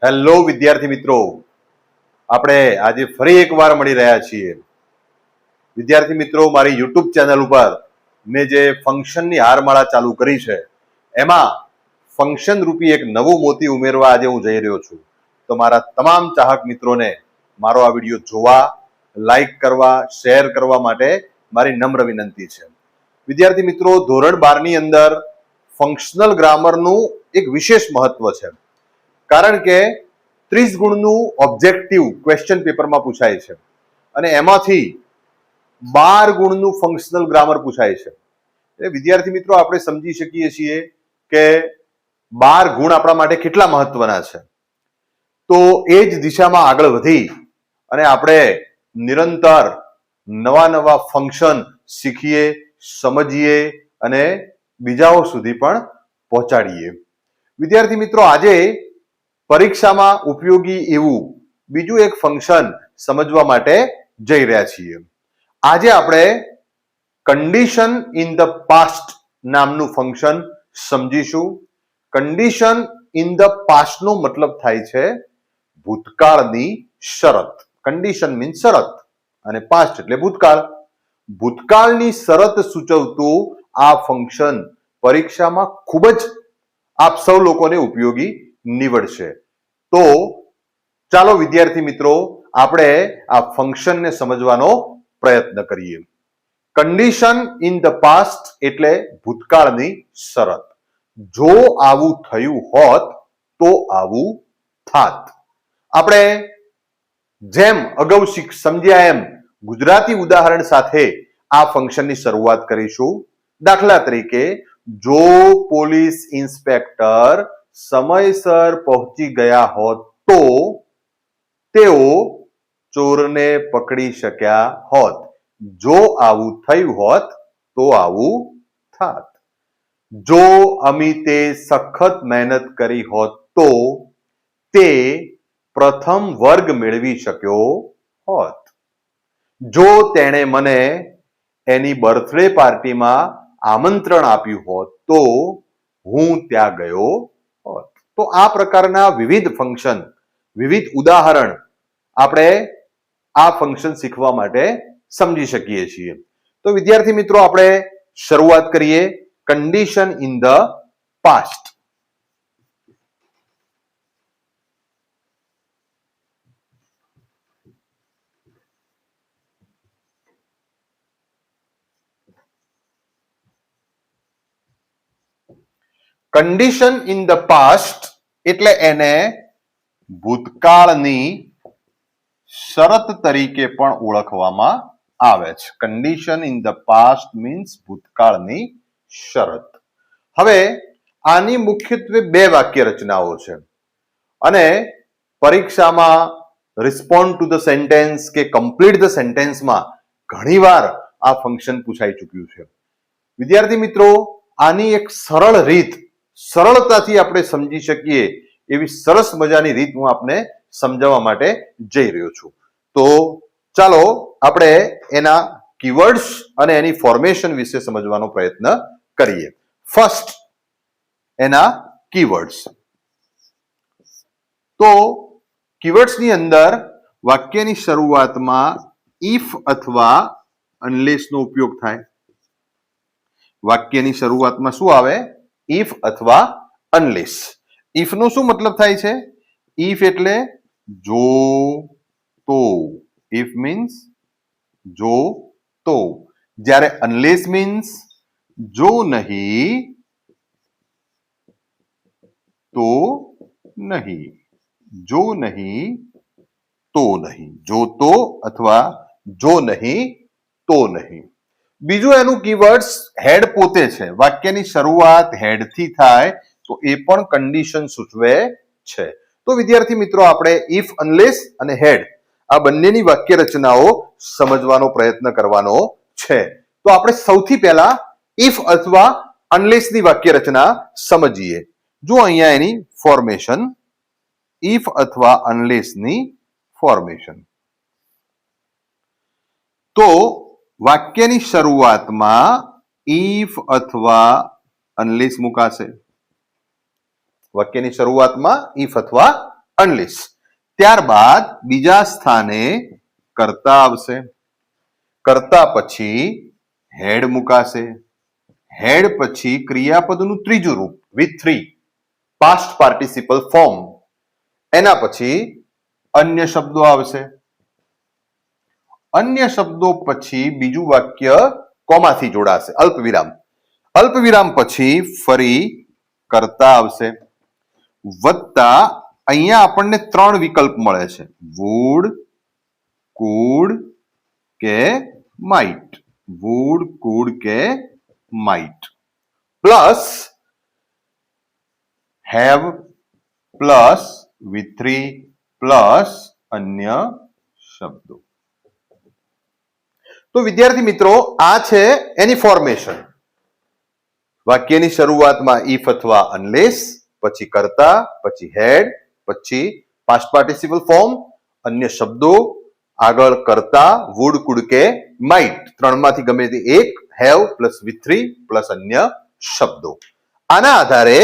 Hello વિદ્યાર્થી મિત્રો, આપણે આજે ફરી એકવાર મળી રહ્યા છીએ. વિદ્યાર્થી મિત્રો, મારી યુટ્યુબ ચેનલ ઉપર મેં જે ફંક્શનની હારમાળા ચાલુ કરી છે એમાં ફંક્શન રૂપી એક નવું મોતી ઉમેરવા આજે હું જઈ રહ્યો છું. તો મારા તમામ ચાહક મિત્રોને મારો આ વિડીયો જોવા, લાઈક કરવા, શેર કરવા માટે મારી નમ્ર વિનંતી છે. વિદ્યાર્થી મિત્રો, ધોરણ 12 ની અંદર ફંક્શનલ ગ્રામરનું એક વિશેષ મહત્વ છે, કારણ કે 30 ગુણનું ઓબ્જેક્ટિવ ક્વેશ્ચન પેપરમાં પૂછાય છે અને એમાંથી 12 ગુણનું ફંક્શનલ ગ્રામર પૂછાય છે. એટલે વિદ્યાર્થી મિત્રો, આપણે સમજી શકીએ છીએ કે 12 ગુણ આપણા માટે કેટલા મહત્વના છે. તો એ જ દિશામાં આગળ વધી અને આપણે નિરંતર નવા નવા ફંક્શન શીખીએ, સમજીએ અને બીજાઓ સુધી પણ પહોંચાડીએ. વિદ્યાર્થી મિત્રો, આજે પરીક્ષામાં ઉપયોગી એવું બીજું એક ફંક્શન સમજવા માટે જઈ રહ્યા છીએ. આજે આપણે કન્ડિશન ઇન ધ પાસ્ટ નામનું ફંક્શન સમજીશું. કન્ડિશન ઇન ધ પાસ્ટ નો મતલબ થાય છે ભૂતકાળની શરત. કન્ડિશન મીન્સ શરત અને પાસ્ટ એટલે ભૂતકાળ. ભૂતકાળની શરત સૂચવતું આ ફંક્શન પરીક્ષામાં ખૂબ જ આપ સૌ લોકોને ઉપયોગી નીવડશે. તો ચાલો વિદ્યાર્થી મિત્રો, આપણે આ ફંક્શનને સમજવાનો પ્રયત્ન કરીએ. કન્ડિશન ઇન ધ પાસ્ટ એટલે ભૂતકાળની શરત. જો આવું થયું હોત તો આવું થાત. આપણે જેમ અગાઉ સમજ્યા એમ ગુજરાતી ઉદાહરણ સાથે આ ફંક્શનની શરૂઆત કરીશું. દાખલા તરીકે, જો પોલીસ ઇન્સ્પેક્ટર સમયસર પહોંચી ગયા હોત તો તેઓ ચોરને પકડી શક્યા હોત. જો આવું થયું હોત તો આવું થાત. જો અમિતે સખત મહેનત કરી હોત તો તે પ્રથમ વર્ગ મેળવી શક્યો હોત. જો તેણે મને એની બર્થડે પાર્ટીમાં આમંત્રણ આપ્યું હોત તો હું ત્યાં ગયો હોત. તો આ પ્રકારના વિવિધ ફંક્શન, વિવિધ ઉદાહરણ આપણે આ ફંક્શન શીખવા માટે સમજી શકીએ છીએ. તો વિદ્યાર્થી મિત્રો, આપણે શરૂઆત કરીએ. Condition in the past. Condition in the past એટલે એને ભૂતકાળની શરત તરીકે પણ ઓળખવામાં આવે છે. Condition in the past means ભૂતકાળની શરત. હવે આની મુખ્યત્વે બે વાક્ય રચનાઓ છે અને પરીક્ષામાં રિસ્પોન્ડ ટુ ધ સેન્ટેન્સ કે કમ્પ્લીટ ધ સેન્ટેન્સમાં ઘણીવાર આ ફંક્શન પૂછાઈ ચૂક્યું છે. વિદ્યાર્થી મિત્રો, આની એક સરળ રીત, સરળતાથી આપણે સમજી શકીએ એવી સરસ મજાની રીત હું આપને સમજાવવા માટે જઈ રહ્યો છું. તો ચાલો આપણે એના કીવર્ડ્સ અને એની ફોર્મેશન વિશે સમજવાનો પ્રયત્ન કરીએ. ફર્સ્ટ, એના કીવર્ડ્સ. તો કીવર્ડ્સની અંદર વાક્યની શરૂઆતમાં ઇફ અથવા અનલેસ નો ઉપયોગ થાય. વાક્યની શરૂઆતમાં શું આવે? ઇફ અથવા અનલેસ. ઇફ નો શું મતલબ થાય છે? ઇફ એટલે જો તો. ઇફ મીન્સ જો તો. જ્યારે અનલેસ મીન્સ જો નહીં તો નહીં. જો નહીં તો નહીં. જો તો અથવા જો નહીં તો નહીં. બીજું એનું કીવર્ડ્સ હેડ પોતે છે. વાક્યની શરૂઆત હેડ થી થાય તો એ પણ કન્ડિશન સૂચવે છે. તો વિદ્યાર્થી મિત્રો, આપણે ઇફ, અનલેસ અને હેડ આ બંનેની વાક્ય રચનાઓ સમજવાનો પ્રયત્ન કરવાનો છે. તો આપણે સૌથી પહેલા ઇફ અથવા અનલેસ ની વાક્ય રચના સમજીએ. જો અહીંયા એની ફોર્મેશન, ઇફ અથવા અનલેસ ની ફોર્મેશન. તો વાક્યની શરૂઆતમાં ઇફ અથવા અનલેસ મુકાશે. વાક્યની શરૂઆતમાં ઇફ અથવા અનલેસ. ત્યારબાદ બીજા સ્થાને કર્તા આવશે. કર્તા પછી હેડ મુકાશે. હેડ પછી ક્રિયાપદનું ત્રીજું રૂપ with 3 પાસ્ટ પાર્ટિસિપલ ફોર્મ. એના પછી અન્ય શબ્દો આવશે. અન્ય શબ્દો પછી બીજું વાક્ય કોમાથી જોડાશે, અલ્પવિરામ. અલ્પવિરામ પછી ફરી કર્તા આવશે. વત્તા અહીંયા આપણને 3 વિકલ્પ મળે છે, વુડ, કુડ કે માઇટ. વુડ, કુડ કે might. Plus have plus with 3 plus અન્ય શબ્દો. તો વિદ્યાર્થી મિત્રો, આ છે એની ફોર્મેશન. વાક્યની શરૂઆતમાં ઇફ અથવા અનલેસ, પછી કર્તા, પછી હેડ, પછી પાસ્ટ પાર્ટિસિપલ ફોર્મ, અન્ય શબ્દો, આગળ કર્તા, વુડ, કુડ કે માઇટ. ત્રણમાંથી ગમે તે એક, હેવ પ્લસ with 3 પ્લસ અન્ય શબ્દો. આના આધારે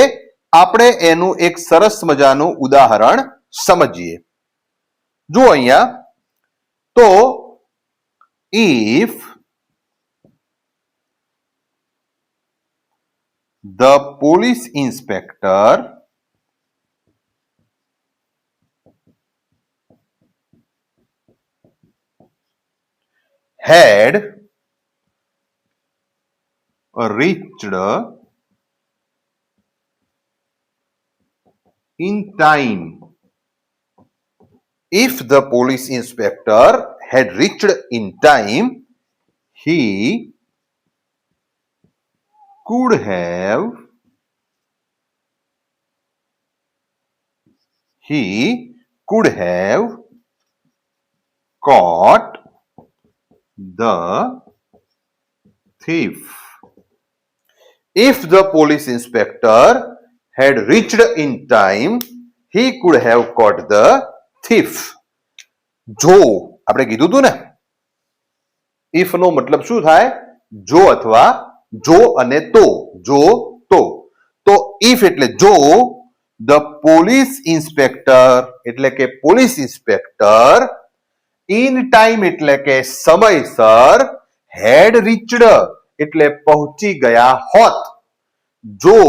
આપણે એનું એક સરસ મજાનું ઉદાહરણ સમજીએ. જો અહીંયા તો if the police inspector had reached in time. If the police inspector had reached in time, he could have caught the thief. If the police inspector had reached in time, he could have caught the thief. જો આપણે કીધું હતું ને, if નો મતલબ શું થાય? જો અથવા જો અને તો. જો તો ઇફ એટલે જો, ધ પોલીસ ઇન્સ્પેક્ટર એટલે કે પોલીસ ઇન્સ્પેક્ટર, ઇન ટાઈમ એટલે કે સમયસર, હેડ રીચડ એટલે પહોંચી ગયા હોત. જો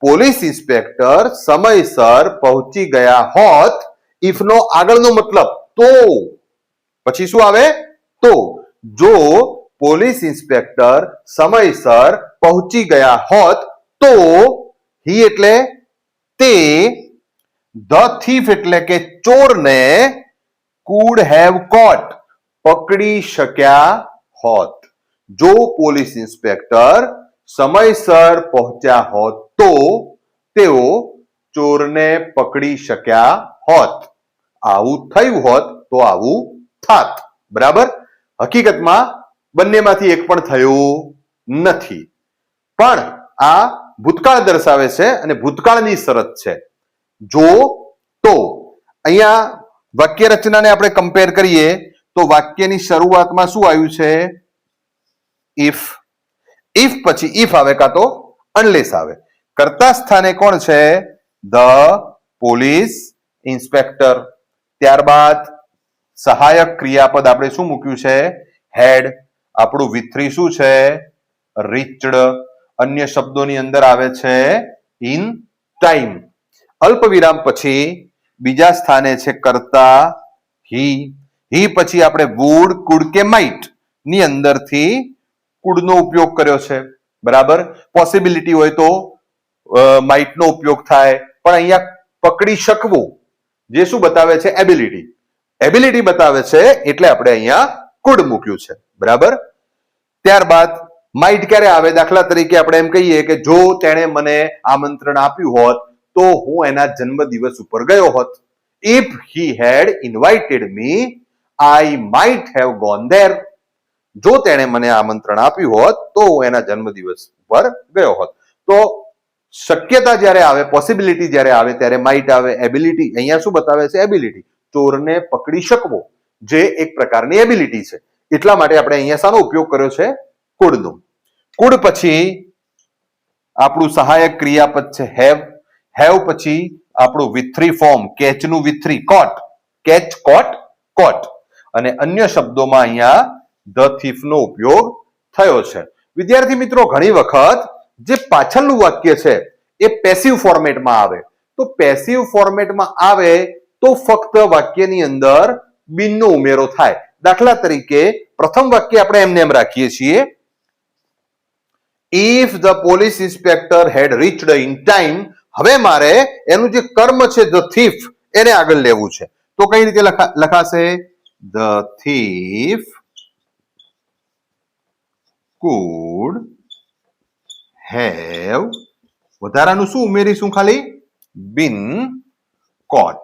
પોલીસ ઇન્સ્પેક્ટર સમયસર પહોંચી ગયા હોત, ઇફ નો આગળનો મતલબ તો. પછી શું આવે? તો. જો પોલીસ ઇન્સ્પેક્ટર સમયસર પહોંચી ગયા હોત તો હી એટલે તે, ધ થીફ એટલે કે ચોરને, કુડ હેવ કોટ પકડી શક્યા હોત. જો પોલીસ ઇન્સ્પેક્ટર સમયસર પહોંચ્યા હોત તો તેઓ ચોરને પકડી શક્યા હોત. આવું થયું હોત તો આવું થાત. બરાબર? હકીકતમાં બંનેમાંથી એક પણ થયું નથી, પણ આ ભૂતકાળ દર્શાવે છે અને ભૂતકાળની શરત છે. જો તો અહીંયા વાક્ય રચનાને આપણે કમ્પેર કરીએ તો વાક્યની શરૂઆતમાં શું આવ્યું છે? ઇફ. ઇફ પછી ઇફ આવે કાં તો અનલેસ આવે. કર્તા સ્થાને કોણ છે? The police inspector. ત્યારબાદ સહાયક ક્રિયાપદ આપણે શું મૂક્યું છે? હેડ. આપણું with 3 શું છે? રીચડ. અન્ય શબ્દોની અંદર આવે છે ઇન ટાઈમ. અલ્પ વિરામ પછી બીજા સ્થાને છે કર્તા હી. હી પછી આપણે વુડ, કુડ કે માઇટ ની અંદરથી કુડનો ઉપયોગ કર્યો છે. બરાબર? પોસિબિલિટી હોય તો માઇટ નો ઉપયોગ થાય, પણ અહીંયા પકડી શકવું જે શું બતાવે છે? એબિલિટી. એબિલિટી બતાવે છે એટલે આપણે અહીંયા કુડ મૂક્યું છે. બરાબર? ત્યારબાદ માઇટ ક્યારે આવે? દાખલા તરીકે આપણે એમ કહીએ કે જો તેણે મને આમંત્રણ આપ્યું હોત તો હું એના જન્મદિવસ ઉપર ગયો હોત. If he had invited me, I might have gone there. જો તેણે મને આમંત્રણ આપ્યું હોત તો હું એના જન્મદિવસ ઉપર ગયો હોત. તો શક્યતા જ્યારે આવે, પોસિબિલિટી જ્યારે આવે ત્યારે માઇટ આવે. એબિલિટી અહીંયા શું બતાવે છે? એબિલિટી. ચોરને પકડી શકવો જે એક પ્રકારની એબિલિટી છે. એટલા માટે આપણે અહીંયા શાનો ઉપયોગ કર્યો છે? કુડનો. કુડ પછી આપણું સહાયક ક્રિયાપદ છે હેવ. હેવ પછી આપણું with3 ફોર્મ કેચ નું with3 કોટ, કેચ કોટ કોટ, અને અન્ય શબ્દોમાં અહીંયા ધ થીફ નો ઉપયોગ થયો છે. વિદ્યાર્થી મિત્રો, ઘણી વખત જે પાછળનું વાક્ય છે એ પેસિવ ફોર્મેટમાં આવે, તો પેસિવ ફોર્મેટમાં આવે તો ફક્ત વાક્યની અંદર બિનનો ઉમેરો થાય. દાખલા તરીકે પ્રથમ વાક્ય આપણે એમને એમ રાખીએ છીએ, if the police inspector had reached in time. હવે મારે એનું જે કર્મ છે the thief એને આગળ લેવું છે, તો કઈ રીતે લખાશે? the thief could have, વધારાનું શું ઉમેરીશું? ખાલી been caught.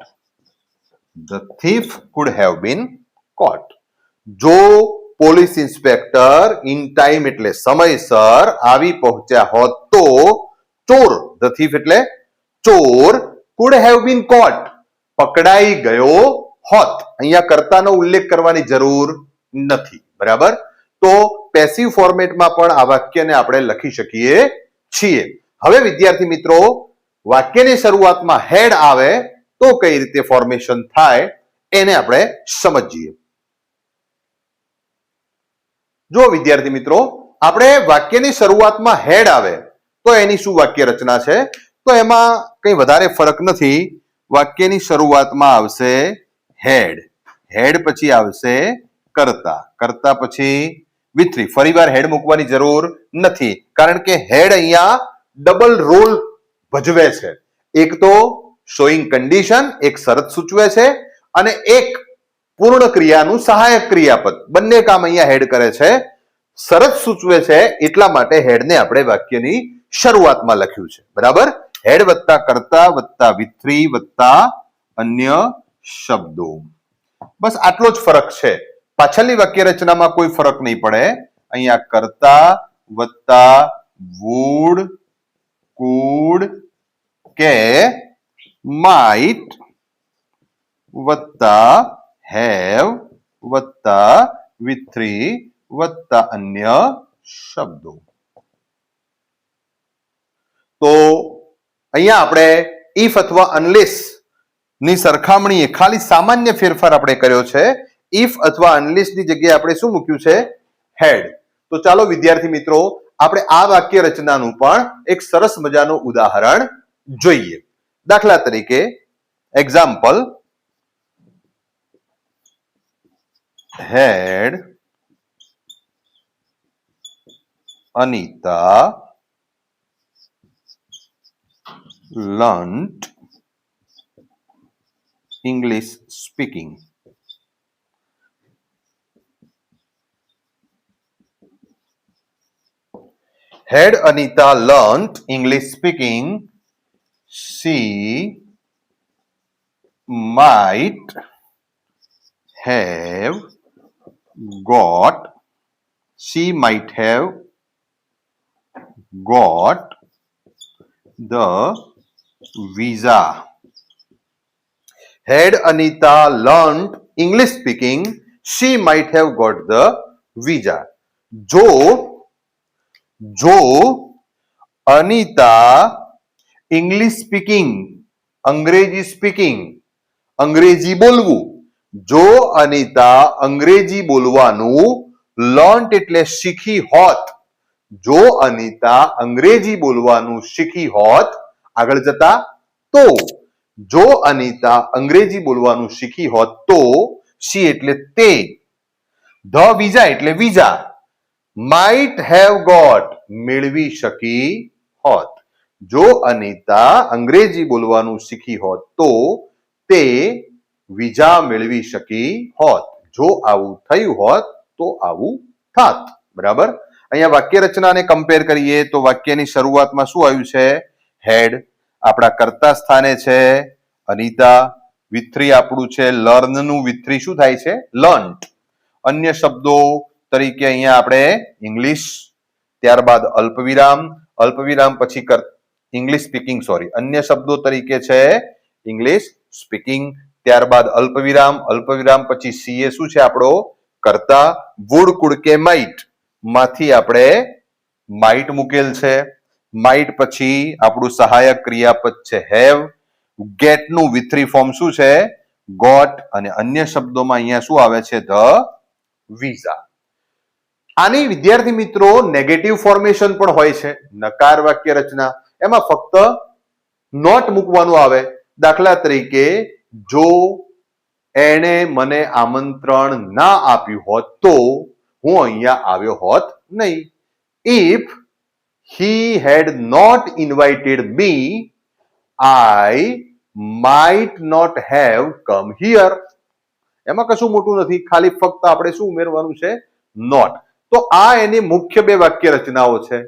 The thief could have been caught. જો પોલીસ ઇન્સ્પેક્ટર ઇન ટાઈમ એટલે સમયસર આવી પહોંચ્યા હોત તો ચોર, ધ થીફ એટલે ચોર, could have been caught પકડાઈ ગયો હોત. અહીંયા કર્તાનો ઉલ્લેખ કરવાની જરૂર નથી. બરાબર? તો પેસિવ ફોર્મેટમાં પણ આ વાક્યને આપણે લખી શકીએ છીએ. હવે વિદ્યાર્થી મિત્રો, વાક્યની શરૂઆતમાં હેડ આવે તો કઈ રીતે ફોર્મેશન થાય એને આપણે સમજીએ. જો વિદ્યાર્થી મિત્રો, આપણે વાક્યની શરૂઆતમાં હેડ આવે તો એની શું વાક્ય રચના છે? તો એમાં કઈ વધારે ફરક નથી. વાક્યની શરૂઆતમાં આવશે હેડ, હેડ પછી આવશે કર્તા, કર્તા પછી with3. ફરીવાર હેડ મૂકવાની જરૂર નથી, કારણ કે હેડ અહીંયા ડબલ રોલ ભજવે છે. એક તો શોઈંગ કન્ડિશન, એક શરત સૂચવે છે, અને એક પૂર્ણ ક્રિયાનું સહાયક ક્રિયાપદ. બંને કામ અહીંયા હેડ કરે છે. શરત સૂચવે છે એટલા માટે હેડને આપણે વાક્યની શરૂઆતમાં લખ્યું છે. બરાબર? હેડ વત્તા કર્તા વત્તા with3 વત્તા અન્ય શબ્દો. બસ આટલો જ ફરક છે. પાછળની વાક્ય રચનામાં કોઈ ફરક નહીં પડે. અહીંયા કર્તા વત્તા would, could કે might વત્તા have વત્તા with3 વત્તા અન્ય શબ્દો. તો અહીંયા આપણે if અથવા unless ની સરખામણીએ ખાલી સામાન્ય ફેરફાર આપણે કર્યો છે. if અથવા unless ની જગ્યાએ આપણે શું મૂક્યું છે? હેડ. તો ચાલો વિદ્યાર્થી મિત્રો, આપણે આ વાક્ય રચનાનું પણ એક સરસ મજાનું ઉદાહરણ જોઈએ. દાખલા તરીકે example, had Anita learnt English speaking. Had Anita learnt English speaking, she might have got the visa. Had Anita learnt English speaking, she might have got the visa. જો અનિતા ઇંગ્લિશ સ્પીકિંગ, અંગ્રેજી બોલવું, જો અનિતા અંગ્રેજી બોલવાનું લર્ન્ટ એટલે શીખી હોત, જો અનિતા અંગ્રેજી બોલવાનું શીખી હોત આગળ જતા તો, જો અનિતા અંગ્રેજી બોલવાનું શીખી હોત તો, શી એટલે તે, ધ વિઝા એટલે વિઝા, might have got મેળવી શકી હોત. જો અનિતા અંગ્રેજી બોલવાનું શીખી હોત તો તે વિઝા મેળવી શકી હોત. જો આવું થયું હોત તો આવું થાત. બરાબર? અહીંયા વાક્ય રચનાને કમ્પેર કરીએ તો વાક્યની શરૂઆતમાં શું આવ્યું છે? હેડ. આપણા કર્તા સ્થાને છે અનિતા. with3 આપણું છે લર્ન નું with3 શું થાય છે? લર્ન્ટ. અન્ય શબ્દો તરીકે અહીંયા આપણે ઇંગ્લિશ, ત્યારબાદ અલ્પવિરામ, અલ્પવિરામ પછી ઇંગ્લિશ સ્પીકિંગ, અન્ય શબ્દો તરીકે છે ઇંગ્લિશ સ્પીકિંગ, ત્યારબાદ અલ્પવિરામ, અલ્પવિરામ પછી સીએ શું છે આપણો? કર્તા. વુડ, કુડ કે માઇટ માંથી આપણે માઇટ મૂકેલ છે. માઇટ પછી આપણું સહાયક ક્રિયાપદ છે હેવ. ગેટ નું V3 ફોર્મ શું છે? ગોટ. અને અન્ય શબ્દોમાં અહીંયા શું આવે છે? The visa. આની વિદ્યાર્થી મિત્રો નેગેટિવ ફોર્મેશન પણ હોય છે, નકાર વાક્ય રચના. એમાં ફક્ત નોટ મૂકવાનું આવે. દાખલા તરીકે, જો એણે મને આમંત્રણ ના આપ્યું હોત તો હું અહીંયા આવ્યો હોત નહીં. If he had not invited me, I might not have come here. એમાં કશું મોટું નથી, ખાલી ફક્ત આપણે શું ઉમેરવાનું છે? નોટ. તો આ એની મુખ્ય બે વાક્ય રચનાઓ છે.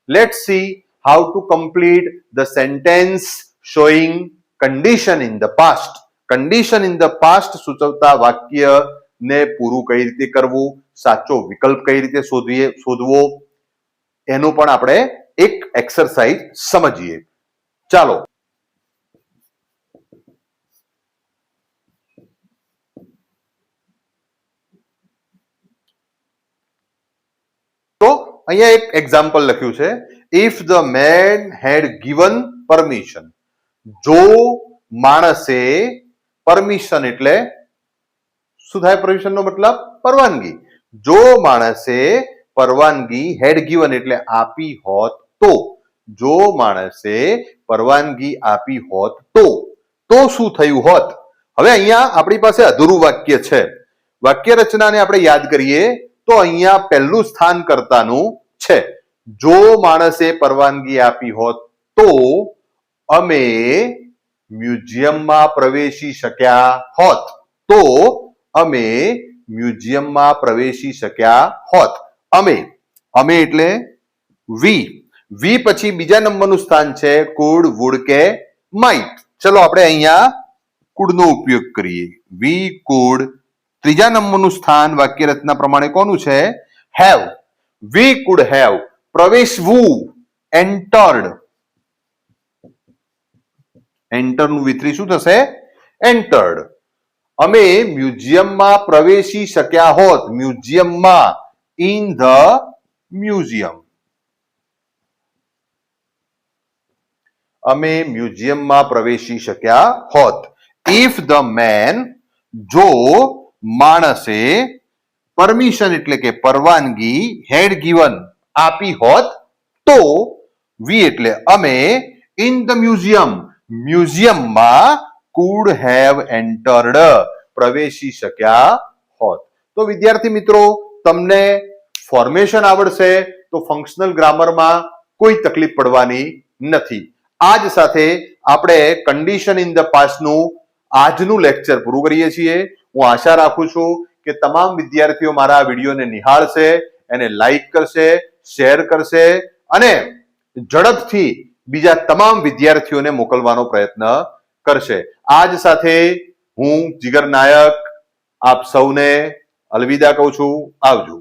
Let's see how to complete the sentence showing condition in the past. Condition in the past સૂચવતા વાક્ય ને પૂરું કઈ રીતે કરવું, સાચો વિકલ્પ કઈ રીતે શોધવો, એનું પણ આપણે એક એક્સરસાઇઝ સમજીએ. ચાલો. તો અહીંયા એક એક્ઝામ્પલ લખ્યું છે. If the man had given permission. જો માણસે પરમિશન એટલે શું થાય? પરમિશન નો મતલબ પરવાનગી. જો માણસે પરવાનગી હેડ ગિવન એટલે આપી હોત તો. જો માણસે પરવાનગી આપી હોત તો શું થયું હોત? હવે અહીંયા આપણી પાસે અધૂરું વાક્ય છે. વાક્ય રચનાને આપણે યાદ કરીએ તો અહીંયા પહેલું સ્થાન કર્તાનું છે. જો માણસે પરવાનગી આપી હોત તો અમે મ્યુઝિયમમાં પ્રવેશી શક્યા હોત. તો અમે મ્યુઝિયમમાં પ્રવેશી શક્યા હોત. અમે એટલે વી. વી પછી બીજા નંબરનું સ્થાન છે કુડ, વુડ કે માઇટ. ચલો આપણે અહીંયા કુડ નો ઉપયોગ કરીએ. We could. ત્રીજા નંબરનું સ્થાન વાક્ય રચના પ્રમાણે કોનું છે? હેવ. We could have. પ્રવેશવું, એન્ટર્ડ. એન્ટર નું V3 શું થશે? એન્ટર્ડ. અમે મ્યુઝિયમમાં પ્રવેશી શક્યા હોત. મ્યુઝિયમમાં, ઇન ધ મ્યુઝિયમ. અમે મ્યુઝિયમમાં પ્રવેશી શક્યા હોત. ઇફ ધ મેન, જો માણસે પરમિશન એટલે કે પરવાનગી હેડ ગિવન આપી હોત તો વી એટલે અમે ઇન ધ મ્યુઝિયમ મ્યુઝિયમમાં કુડ હેવ એન્ટર્ડ પ્રવેશી શક્યા હોત. તો વિદ્યાર્થી મિત્રો તમને ફોર્મેશન આવડશે તો ફંક્શનલ ગ્રામરમાં કોઈ તકલીફ પડવાની નથી. આજ સાથે આપણે કન્ડિશન ઇન ધ પાસ્ટનું આજનું લેક્ચર પૂરું કરીએ છીએ. હું આશા રાખું છું કે તમામ વિદ્યાર્થીઓ મારા વિડીયોને નિહાળશે, એને લાઈક કરશે, શેર કરશે અને ઝડપથી બીજા તમામ વિદ્યાર્થીઓને મોકલવાનો પ્રયત્ન કરશે. આજ સાથે હું જીગર નાયક આપ સૌને અલવિદા કહું છું. આવજો.